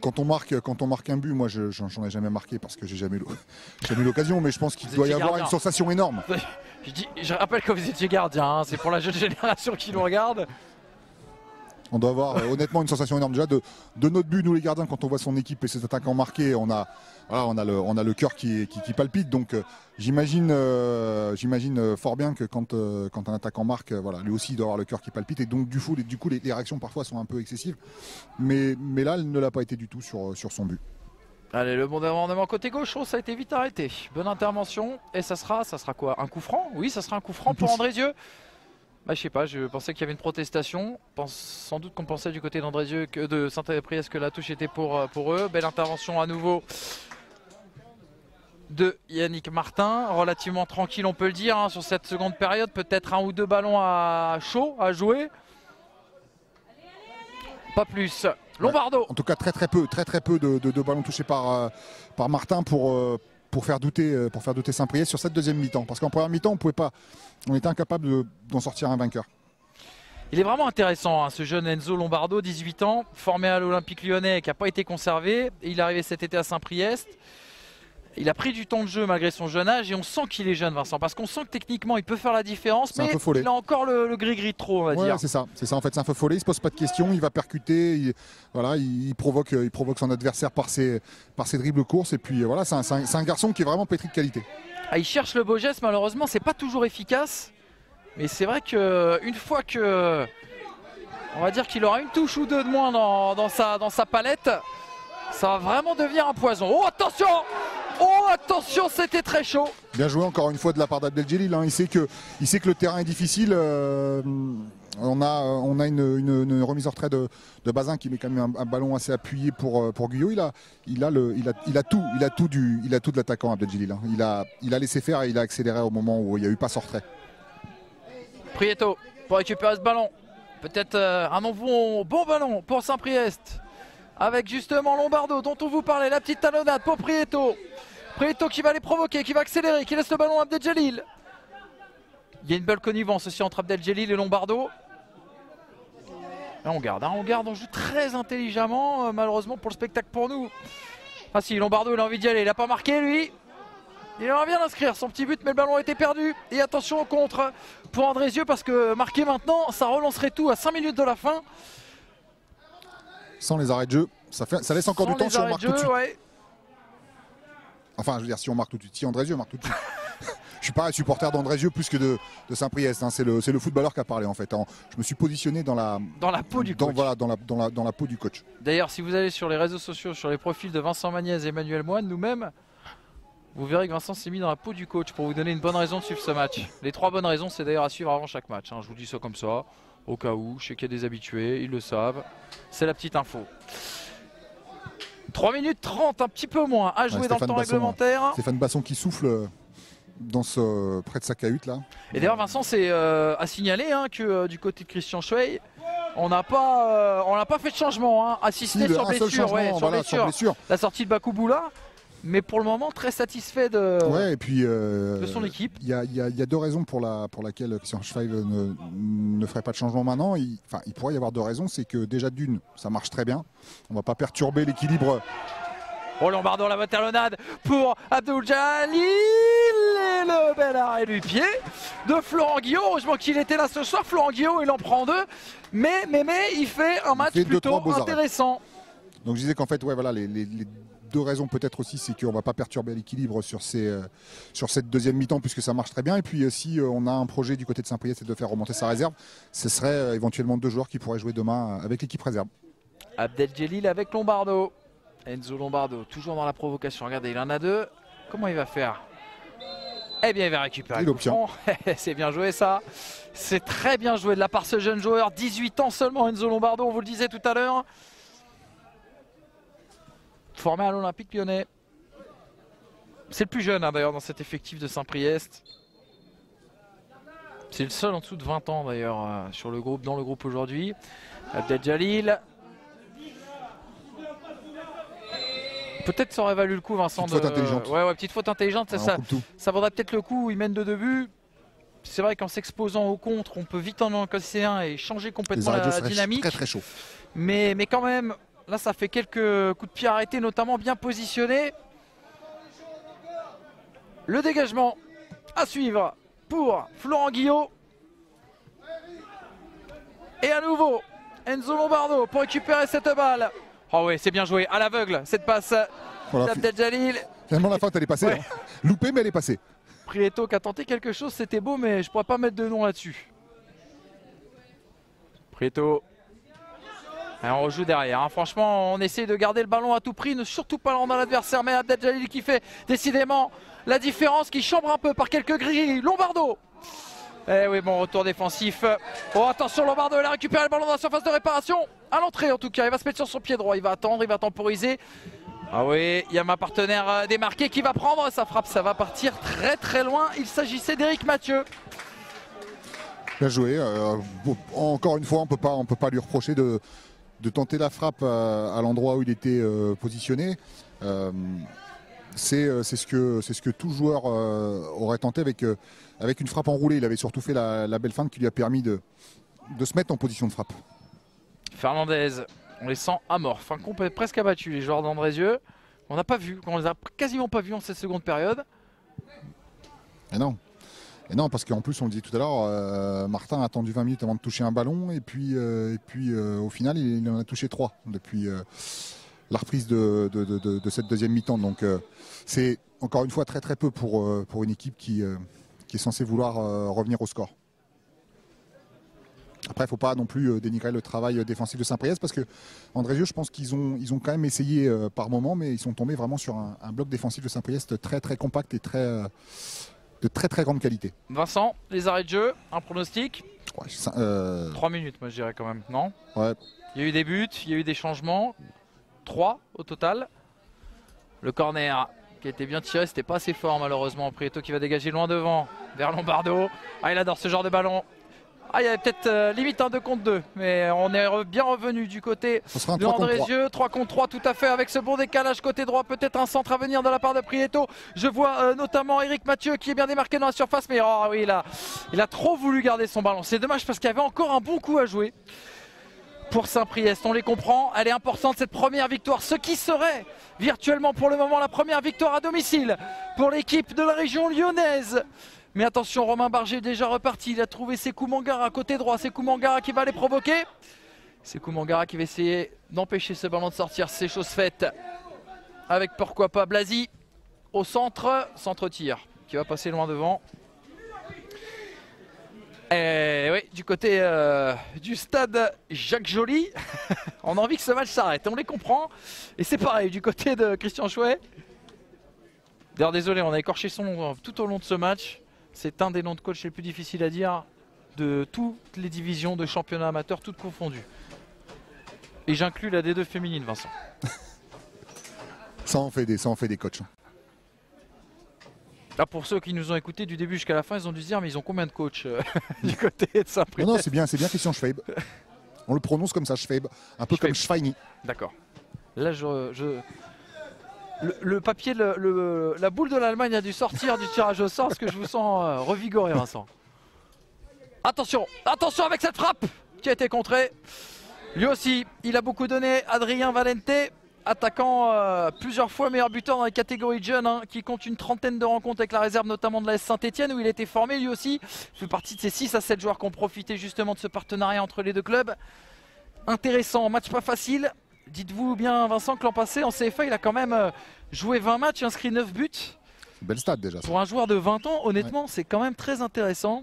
quand on marque un but, moi j'en ai jamais marqué parce que j'ai jamais eu l'occasion, mais je pense qu'il doit y avoir une sensation énorme. Je rappelle que vous étiez gardien, c'est pour la jeune génération qui nous regarde. On doit avoir honnêtement une sensation énorme déjà de notre but, nous les gardiens, quand on voit son équipe et ses attaquants marqués, on a le cœur qui palpite. Donc j'imagine fort bien que quand un attaquant marque, lui aussi il doit avoir le cœur qui palpite. Et donc du coup les réactions parfois sont un peu excessives. Mais là, elle ne l'a pas été du tout sur son but. Allez, le bon demandement côté gauche, ça a été vite arrêté. Bonne intervention. Et ça sera quoi? Un coup franc? Oui, ça sera un coup franc pour Andrézieux. Je sais pas, je pensais qu'il y avait une protestation. Sans doute qu'on pensait du côté d'Andrézieux de Saint-Priest que la touche était pour eux. Belle intervention à nouveau de Yannick Martin. Relativement tranquille, on peut le dire, sur cette seconde période. Peut-être 1 ou 2 ballons à chaud à jouer. Pas plus. Lombardo. Ouais, en tout cas, très peu de ballons touchés par Martin pour faire douter Saint-Priest sur cette deuxième mi-temps. Parce qu'en première mi-temps, on était incapable d'en sortir un vainqueur. Il est vraiment intéressant, ce jeune Enzo Lombardo, 18 ans, formé à l'Olympique Lyonnais, qui n'a pas été conservé. Il est arrivé cet été à Saint-Priest. Il a pris du temps de jeu malgré son jeune âge et on sent qu'il est jeune, Vincent, parce qu'on sent que techniquement il peut faire la différence, mais il a encore le gris-gris de trop, on va dire. C'est ça en fait, c'est un feu follet, il se pose pas de questions, il va percuter, il provoque son adversaire par ses dribbles courses, et puis voilà, c'est un garçon qui est vraiment pétri de qualité. Ah, il cherche le beau geste, malheureusement c'est pas toujours efficace, mais c'est vrai qu'une fois que, on va dire qu'il aura une touche ou deux de moins dans sa palette, ça va vraiment devenir un poison. Oh attention! Oh attention, c'était très chaud. Bien joué encore une fois de la part d'Abdeljelil, hein. Il sait que le terrain est difficile. On a une remise en retrait de Bazin qui met quand même un ballon assez appuyé pour Guyot. Il a tout de l'attaquant Abdeljelil, hein. Il a laissé faire et il a accéléré au moment où il n'y a eu pas ce retrait. Prieto pour récupérer ce ballon. Peut-être un bon ballon pour Saint-Priest. Avec justement Lombardo dont on vous parlait, la petite talonnade pour Prieto. Prieto qui va les provoquer, qui va accélérer, qui laisse le ballon à Abdeljelil. Il y a une belle connivence aussi entre Abdeljelil et Lombardo. Là on garde, on joue très intelligemment, malheureusement pour le spectacle pour nous. Ah si, Lombardo il a envie d'y aller, il n'a pas marqué lui. Il aimerait bien inscrire son petit but, mais le ballon a été perdu. Et attention au contre pour Andrézieux, parce que marquer maintenant, ça relancerait tout à 5 minutes de la fin. Sans les arrêts de jeu, ça laisse encore du temps si on marque tout de suite. Ouais. Enfin, je veux dire, si on marque tout de suite, si Andrézieux marque tout de suite. Je suis pas un supporter d'Andrézieux plus que de Saint-Priest, hein. C'est le footballeur qui a parlé en fait. Je me suis positionné dans la peau du coach. Voilà, dans la peau du coach. D'ailleurs, si vous allez sur les réseaux sociaux, sur les profils de Vincent Magnès et Emmanuel Moine, nous-mêmes, vous verrez que Vincent s'est mis dans la peau du coach pour vous donner une bonne raison de suivre ce match. Les 3 bonnes raisons, c'est d'ailleurs à suivre avant chaque match, hein. Je vous dis ça comme ça, au cas où. Je sais qu'il y a des habitués, ils le savent. C'est la petite info. 3 minutes 30, un petit peu moins à jouer dans le temps réglementaire. Stéphane Basson qui souffle près de sa cahute là. Et d'ailleurs Vincent, c'est à signaler que du côté de Christian Schwey, on n'a pas fait de changement, hein. Assisté sur blessure, la sortie de Bakouboula. Mais pour le moment, très satisfait de son équipe. Il y a 2 raisons pour laquelle Christian Schwey ne ferait pas de changement maintenant. Il pourrait y avoir 2 raisons. C'est que déjà d'une, ça marche très bien. On ne va pas perturber l'équilibre. Oh, Lombardo, la talonnade pour Abdeljelil. Et le bel arrêt du pied de Florent Guillot. Heureusement qu'il était là ce soir. Florent Guillot, il en prend 2. Mais il fait un match plutôt intéressant. Donc je disais qu'en fait, voilà, les 2 raisons peut-être aussi, c'est qu'on ne va pas perturber l'équilibre sur cette deuxième mi-temps puisque ça marche très bien. Et puis si on a un projet du côté de Saint-Priest, c'est de faire remonter sa réserve, ce serait éventuellement 2 joueurs qui pourraient jouer demain avec l'équipe réserve. Abdeljelil avec Lombardo. Enzo Lombardo toujours dans la provocation. Regardez, il en a 2. Comment il va faire? Eh bien il va récupérer le coup. C'est bien joué ça. C'est très bien joué de la part de ce jeune joueur. 18 ans seulement, Enzo Lombardo, on vous le disait tout à l'heure. Formé à l'Olympique Lyonnais. C'est le plus jeune d'ailleurs dans cet effectif de Saint-Priest. C'est le seul en dessous de 20 ans d'ailleurs dans le groupe aujourd'hui. Abdeljelil. Peut-être ça aurait valu le coup, Vincent. Petite faute intelligente. Ouais, petite faute intelligente. Ça vaudrait peut-être le coup. Il mène de 2 buts. C'est vrai qu'en s'exposant au contre, on peut vite en encaisser un et changer complètement la dynamique. Très très chaud. Mais quand même, là ça fait quelques coups de pied arrêtés, notamment bien positionnés. Le dégagement à suivre pour Florent Guillot. Et à nouveau, Enzo Lombardo pour récupérer cette balle. Oh oui, c'est bien joué, à l'aveugle, cette passe d'Abdeljelil. Finalement la feinte elle est passée, ouais. Loupée mais elle est passée. Prieto qui a tenté quelque chose, c'était beau, mais je ne pourrais pas mettre de nom là-dessus. Prieto. Et on rejoue derrière, hein. Franchement on essaie de garder le ballon à tout prix, ne surtout pas le rendre à l'adversaire, mais Abdeljelil qui fait décidément la différence, qui chambre un peu par quelques grilles. Lombardo. Eh oui, bon retour défensif. Oh attention, Lombardo, il a récupéré le ballon dans la surface de réparation. À l'entrée en tout cas, il va se mettre sur son pied droit, il va attendre, il va temporiser. Ah oui, il y a ma partenaire démarqué qui va prendre sa frappe, ça va partir très très loin. Il s'agissait d'Éric Mathieu. Bien joué, encore une fois on peut pas lui reprocher de tenter la frappe à l'endroit où il était positionné. C'est ce que tout joueur aurait tenté avec une frappe enroulée. Il avait surtout fait la belle feinte qui lui a permis de se mettre en position de frappe. Fernandez, on les sent amorphes, presque abattus les joueurs d'Andrézieux. On n'a pas vu, on les a quasiment pas vus en cette seconde période. Et non. Et non, parce qu'en plus, on le dit tout à l'heure, Martin a attendu 20 minutes avant de toucher un ballon. Et puis au final, il en a touché 3 depuis la reprise de cette deuxième mi-temps. Donc c'est encore une fois très très peu pour une équipe qui est censée vouloir revenir au score. Après, il ne faut pas non plus dénigrer le travail défensif de Saint-Priest parce que Andrézieux, je pense qu'ils ont quand même essayé par moment, mais ils sont tombés vraiment sur un bloc défensif de Saint-Priest très très compact et de très très grande qualité. Vincent, les arrêts de jeu, un pronostic? Ouais, 3 minutes, moi je dirais quand même, non? Ouais. Il y a eu des buts, il y a eu des changements, 3 au total. Le corner qui a été bien tiré, c'était pas assez fort malheureusement. Prieto qui va dégager loin devant vers Lombardo. Ah, il adore ce genre de ballon. Ah, il y avait peut-être limite un 2 contre 2, mais on est bien revenu du côté de Andrézieux. 3 contre 3 tout à fait avec ce bon décalage côté droit, peut-être un centre à venir de la part de Prieto. Je vois notamment Eric Mathieu qui est bien démarqué dans la surface, mais oh oui, il a trop voulu garder son ballon. C'est dommage parce qu'il y avait encore un bon coup à jouer pour Saint-Priest. On les comprend, elle est importante cette première victoire, ce qui serait virtuellement pour le moment la première victoire à domicile pour l'équipe de la région lyonnaise. Mais attention, Romain Barger est déjà reparti, il a trouvé Sekou Mangara côté droit, Sekou Mangara qui va les provoquer. Sekou Mangara qui va essayer d'empêcher ce ballon de sortir, c'est chose faite. Avec pourquoi pas Blasi au centre tir qui va passer loin devant. Et oui, du côté du stade Jacques Joly, on a envie que ce match s'arrête, on les comprend. Et c'est pareil du côté de Christian Chouet. D'ailleurs désolé, on a écorché son nom tout au long de ce match. C'est un des noms de coach les plus difficiles à dire de toutes les divisions de championnat amateur, toutes confondues. Et j'inclus la D2 féminine, Vincent. Ça en fait des coachs. Là, pour ceux qui nous ont écoutés du début jusqu'à la fin, ils ont dû se dire mais ils ont combien de coachs du côté de Saint-Priest? Non, c'est bien Christian Schweib. On le prononce comme ça, Schweib. Un peu Schweib. Comme Schweini. D'accord. Là, le papier, la boule de l'Allemagne a dû sortir du tirage au sort parce que je vous sens revigoré, Vincent. Attention, attention avec cette frappe qui a été contrée. Lui aussi, il a beaucoup donné. Adrien Valente, attaquant plusieurs fois meilleur buteur dans les catégories de jeunes, hein, qui compte une trentaine de rencontres avec la réserve, notamment de la Saint-Etienne où il a été formé lui aussi. Il fait partie de ces 6 à 7 joueurs qui ont profité justement de ce partenariat entre les deux clubs. Intéressant, match pas facile. Dites-vous bien, Vincent, que l'an passé en CFA, il a quand même joué 20 matchs, inscrit 9 buts. Belle stat déjà. Ça. Pour un joueur de 20 ans, honnêtement, ouais. C'est quand même très intéressant.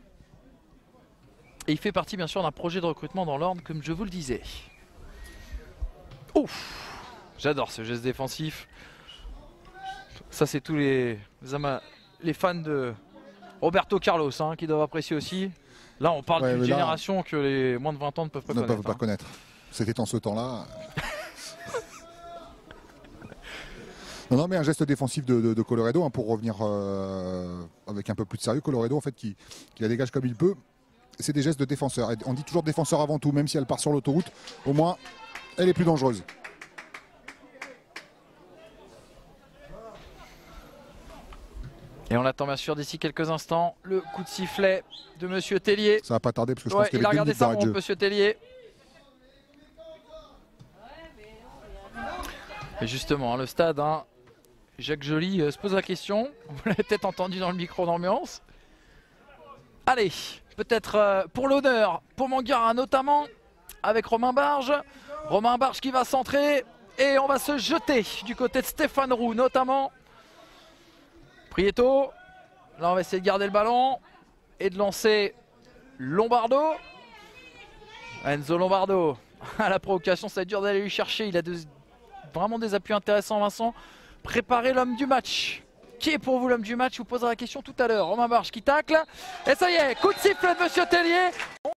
Et il fait partie, bien sûr, d'un projet de recrutement dans l'Orne, comme je vous le disais. Ouf, j'adore ce geste défensif. Ça, c'est tous les fans de Roberto Carlos hein, qui doivent apprécier aussi. Là, on parle d'une génération que les moins de 20 ans ne peuvent pas connaître. C'était en ce temps-là. Non, mais un geste défensif de Colloredo, hein, pour revenir avec un peu plus de sérieux. Colloredo, en fait, qui la dégage comme il peut. C'est des gestes de défenseur. Et on dit toujours défenseur avant tout, même si elle part sur l'autoroute, au moins, elle est plus dangereuse. Et on attend bien sûr d'ici quelques instants le coup de sifflet de Monsieur Tellier. Ça va pas tarder parce que je pense qu'il a regardé ça, Monsieur Tellier. Et justement, hein, le stade, hein, Jacques Joly se pose la question. Vous l'avez peut-être entendu dans le micro d'ambiance. Allez, peut-être pour l'honneur, pour Mangara notamment, avec Romain Barge. Romain Barge qui va centrer et on va se jeter du côté de Stéphane Roux notamment. Prieto, là on va essayer de garder le ballon et de lancer Lombardo. Enzo Lombardo, à la provocation, ça va être dur d'aller lui chercher, il a vraiment des appuis intéressants, Vincent. Préparez l'homme du match. Qui est pour vous l'homme du match? Je vous poserai la question tout à l'heure. Romain Barge qui tacle. Et ça y est, coup de sifflet de Monsieur Tellier.